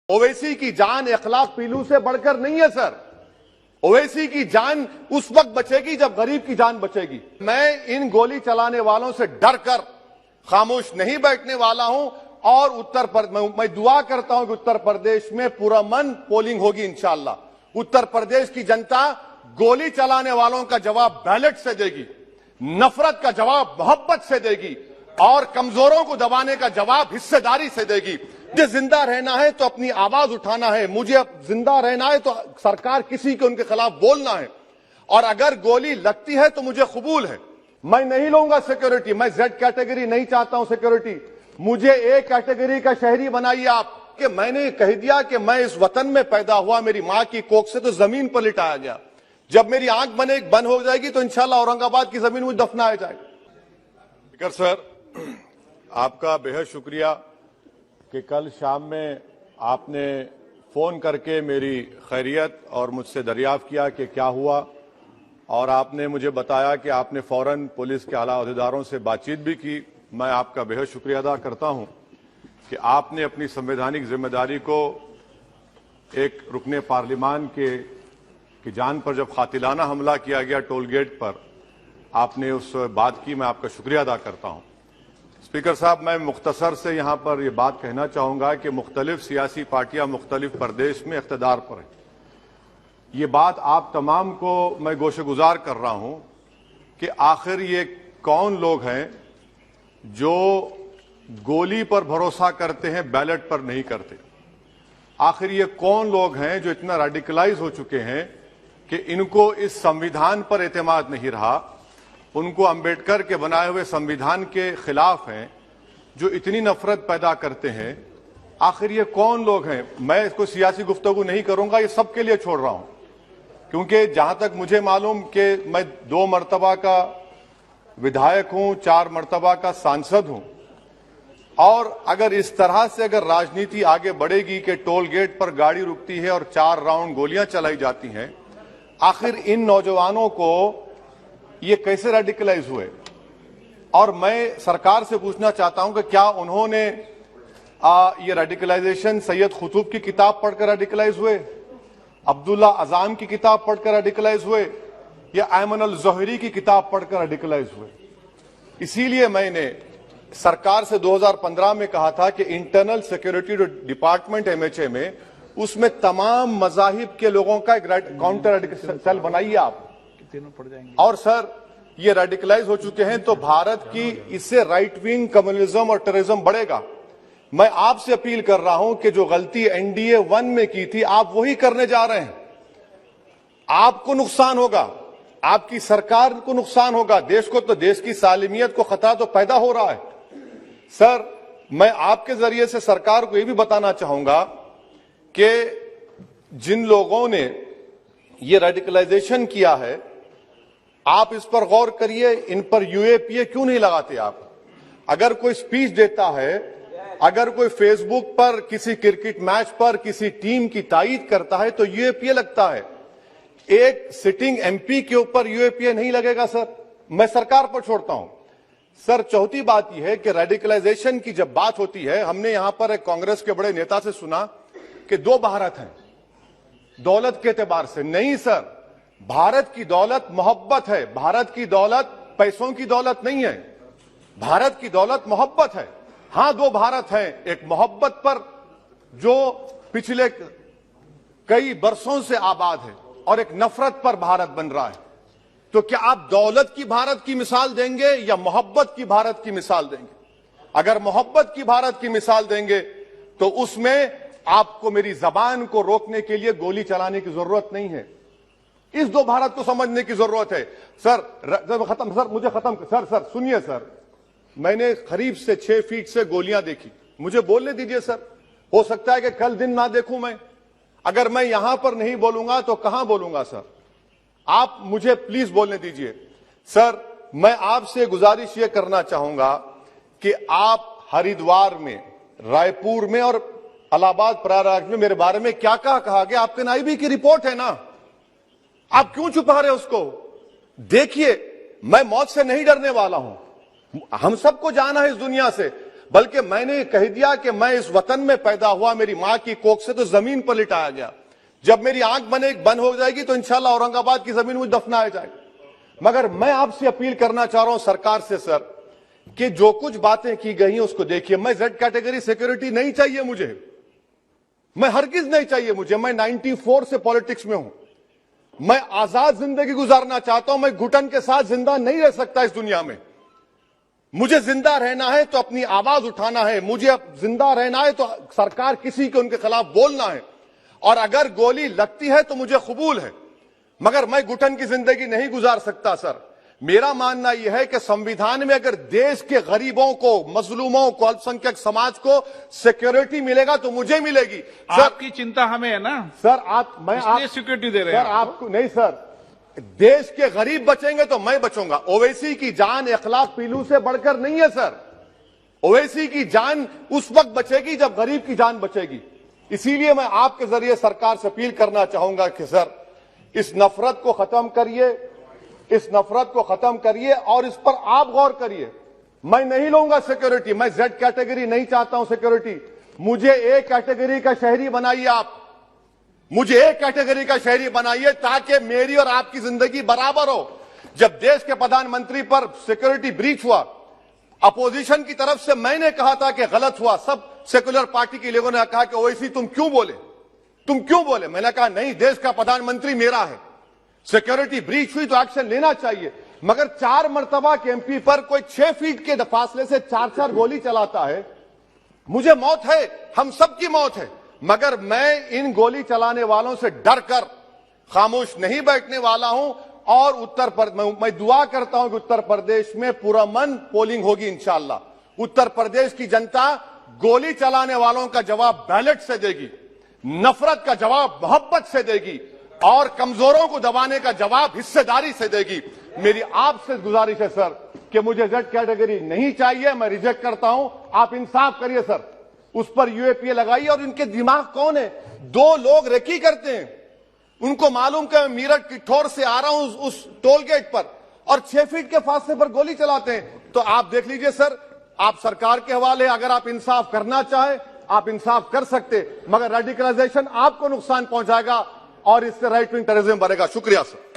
ओवैसी की जान इखलाक पीलू से बढ़कर नहीं है सर। ओवैसी की जान उस वक्त बचेगी जब गरीब की जान बचेगी। मैं इन गोली चलाने वालों से डरकर खामोश नहीं बैठने वाला हूं और मैं दुआ करता हूं कि उत्तर प्रदेश में पूरा मन पोलिंग होगी इंशाअल्लाह। उत्तर प्रदेश की जनता गोली चलाने वालों का जवाब बैलेट से देगी, नफरत का जवाब मोहब्बत से देगी और कमजोरों को दबाने का जवाब हिस्सेदारी से देगी। मुझे जिंदा रहना है तो अपनी आवाज उठाना है, मुझे जिंदा रहना है तो सरकार किसी के उनके खिलाफ बोलना है और अगर गोली लगती है तो मुझे कबूल है। मैं नहीं लूंगा सिक्योरिटी, मैं जेड कैटेगरी नहीं चाहता हूं सिक्योरिटी, मुझे ए कैटेगरी का शहरी बनाइए आप। कि मैंने कह दिया कि मैं इस वतन में पैदा हुआ, मेरी मां की कोख से तो जमीन पर लिटाया गया। जब मेरी आंख बंद हो जाएगी तो इंशाल्लाह औरंगाबाद की जमीन मुझे दफनाया जाएगा। स्पीकर सर, आपका बेहद शुक्रिया कि कल शाम में आपने फोन करके मेरी खैरियत और मुझसे दरियाफ्त किया कि क्या हुआ और आपने मुझे बताया कि आपने फौरन पुलिस के आला अहदेदारों से बातचीत भी की। मैं आपका बेहद शुक्रिया अदा करता हूं कि आपने अपनी संवैधानिक जिम्मेदारी को एक रुकने पार्लिमान की जान पर जब कातिलाना हमला किया गया टोल गेट पर, आपने उस बात की। मैं आपका शुक्रिया अदा करता हूं। स्पीकर साहब, मैं मुख्तसर से यहां पर यह बात कहना चाहूंगा कि मुख्तलिफ सियासी पार्टियां मुख्तलिफ प्रदेश में इख्तिदार पर हैं। ये बात आप तमाम को मैं गोशेगुजार कर रहा हूं कि आखिर ये कौन लोग हैं जो गोली पर भरोसा करते हैं, बैलेट पर नहीं करते। आखिर ये कौन लोग हैं जो इतना रेडिकलाइज हो चुके हैं कि इनको इस संविधान पर एतमाद नहीं रहा, उनको अंबेडकर के बनाए हुए संविधान के खिलाफ हैं, जो इतनी नफरत पैदा करते हैं। आखिर ये कौन लोग हैं? मैं इसको सियासी गुफ्तगू नहीं करूंगा, ये सबके लिए छोड़ रहा हूं, क्योंकि जहां तक मुझे मालूम कि मैं 2 मरतबा का विधायक हूं, 4 मरतबा का सांसद हूं और अगर इस तरह से अगर राजनीति आगे बढ़ेगी कि टोल गेट पर गाड़ी रुकती है और 4 राउंड गोलियां चलाई जाती हैं, आखिर इन नौजवानों को ये कैसे रेडिकलाइज हुए? और मैं सरकार से पूछना चाहता हूं कि क्या उन्होंने ये रेडिकलाइजेशन सैयद कुतुब की किताब पढ़कर रेडिकलाइज हुए, अब्दुल्ला अजाम की किताब पढ़कर रेडिकलाइज हुए या अयमन अल ज़ोहरी की किताब पढ़कर रेडिकलाइज हुए? इसीलिए मैंने सरकार से 2015 में कहा था कि इंटरनल सिक्योरिटी डिपार्टमेंट एमएचए में उसमें तमाम मजाहिब के लोगों का एक काउंटर रेडिकल सेल बनाइए आप। और सर, ये रेडिकलाइज हो चुके हैं तो भारत की इससे राइट विंग कम्युनिज्म और टेररिज्म बढ़ेगा। मैं आपसे अपील कर रहा हूं कि जो गलती एनडीए 1 में की थी आप वही करने जा रहे हैं। आपको नुकसान होगा, आपकी सरकार को नुकसान होगा, देश को तो, देश की सालिमियत को खतरा तो पैदा हो रहा है। सर, मैं आपके जरिए से सरकार को यह भी बताना चाहूंगा कि जिन लोगों ने ये रेडिकलाइजेशन किया है, आप इस पर गौर करिए, इन पर यूएपीए क्यों नहीं लगाते आप? अगर कोई स्पीच देता है, अगर कोई फेसबुक पर किसी क्रिकेट मैच पर किसी टीम की तायीद करता है तो यूएपीए लगता है। एक सिटिंग एमपी के ऊपर यूएपीए नहीं लगेगा सर। मैं सरकार पर छोड़ता हूं। सर, चौथी बात यह है कि रेडिकलाइजेशन की जब बात होती है, हमने यहां पर एक कांग्रेस के बड़े नेता से सुना कि 2 भारत हैं दौलत के एतबार से। नहीं सर, भारत की दौलत मोहब्बत है। भारत की दौलत पैसों की दौलत नहीं है, भारत की दौलत मोहब्बत है। हां, 2 भारत हैं, एक मोहब्बत पर जो पिछले कई बरसों से आबाद है और एक नफरत पर भारत बन रहा है। तो क्या आप दौलत की भारत की मिसाल देंगे या मोहब्बत की भारत की मिसाल देंगे? अगर मोहब्बत की भारत की मिसाल देंगे तो उसमें आपको मेरी जबान को रोकने के लिए गोली चलाने की जरूरत नहीं है। इस 2 भारत को समझने की जरूरत है। सर, खत्म सर, मुझे खत्म सर सुनिए सर, मैंने करीब से 6 फीट से गोलियां देखी, मुझे बोलने दीजिए सर। हो सकता है कि कल दिन ना देखूं मैं। अगर मैं यहां पर नहीं बोलूंगा तो कहां बोलूंगा सर? आप मुझे प्लीज बोलने दीजिए। सर, मैं आपसे गुजारिश यह करना चाहूंगा कि आप हरिद्वार में, रायपुर में और इलाहाबाद प्रयागराज में मेरे बारे में क्या कहा गया, आपके नाईबी की रिपोर्ट है ना, आप क्यों छुपा रहे उसको? देखिए, मैं मौत से नहीं डरने वाला हूं, हम सबको जाना है इस दुनिया से। बल्कि मैंने कह दिया कि मैं इस वतन में पैदा हुआ, मेरी मां की कोख से तो जमीन पर लिटाया गया। जब मेरी आंख बंद हो जाएगी तो इंशाल्लाह औरंगाबाद की जमीन मुझे दफनाया जाएगा। मगर मैं आपसे अपील करना चाह रहा हूं सरकार से सर, कि जो कुछ बातें की गई हैं उसको देखिए। मैं जेड कैटेगरी सिक्योरिटी नहीं चाहिए मुझे, मैं हरगिज नहीं चाहिए मुझे। मैं 94 से पॉलिटिक्स में हूं। मैं आजाद जिंदगी गुजारना चाहता हूं। मैं घुटन के साथ जिंदा नहीं रह सकता इस दुनिया में। मुझे जिंदा रहना है तो अपनी आवाज उठाना है, मुझे अब जिंदा रहना है तो सरकार किसी के उनके खिलाफ बोलना है, और अगर गोली लगती है तो मुझे कबूल है, मगर मैं घुटन की जिंदगी नहीं गुजार सकता सर। मेरा मानना यह है कि संविधान में अगर देश के गरीबों को, मजलूमों को, अल्पसंख्यक समाज को सिक्योरिटी मिलेगा तो मुझे मिलेगी। सर आपकी चिंता हमें है ना सर, इसलिए सिक्योरिटी दे रहे हैं आपको नहीं सर। देश के गरीब बचेंगे तो मैं बचूंगा। ओवैसी की जान इखलाक पीलू से बढ़कर नहीं है सर। ओवैसी की जान उस वक्त बचेगी जब गरीब की जान बचेगी। इसीलिए मैं आपके जरिए सरकार से अपील करना चाहूंगा कि सर इस नफरत को खत्म करिए, इस नफरत को खत्म करिए और इस पर आप गौर करिए। मैं नहीं लूंगा सिक्योरिटी, मैं जेड कैटेगरी नहीं चाहता हूं सिक्योरिटी। मुझे ए कैटेगरी का शहरी बनाइए आप, मुझे एक कैटेगरी का शहरी बनाइए ताकि मेरी और आपकी जिंदगी बराबर हो। जब देश के प्रधानमंत्री पर सिक्योरिटी ब्रीच हुआ, अपोजिशन की तरफ से मैंने कहा था कि गलत हुआ। सब सेकुलर पार्टी के लोगों ने कहा कि ओवैसी तुम क्यों बोले। मैंने कहा नहीं, देश का प्रधानमंत्री मेरा है, सिक्योरिटी ब्रीच हुई तो एक्शन लेना चाहिए। मगर 4 मर्तबा के एमपी पर कोई 6 फीट के फासले से 4-4 गोली चलाता है। मुझे मौत है, हम सबकी मौत है, मगर मैं इन गोली चलाने वालों से डर कर खामोश नहीं बैठने वाला हूं। और मैं दुआ करता हूं कि उत्तर प्रदेश में पुरअमन पोलिंग होगी इंशाअल्लाह। उत्तर प्रदेश की जनता गोली चलाने वालों का जवाब बैलेट से देगी, नफरत का जवाब मोहब्बत से देगी, और कमजोरों को दबाने का जवाब हिस्सेदारी से देगी। मेरी आपसे गुजारिश है सर कि मुझे जेड कैटेगरी नहीं चाहिए, मैं रिजेक्ट करता हूं। आप इंसाफ करिए सर, उस पर यूएपीए लगाइए। और इनके दिमाग कौन है? 2 लोग रेकी करते हैं, उनको मालूम कि मैं मीरठ किठौर से आ रहा हूं उस टोल गेट पर, और 6 फीट के फासले पर गोली चलाते हैं। तो आप देख लीजिए सर, आप सरकार के हवाले, अगर आप इंसाफ करना चाहे आप इंसाफ कर सकते, मगर रेडिकलाइजेशन आपको नुकसान पहुंचाएगा और इससे राइट विंग टेररिज्म बढ़ेगा। शुक्रिया सर।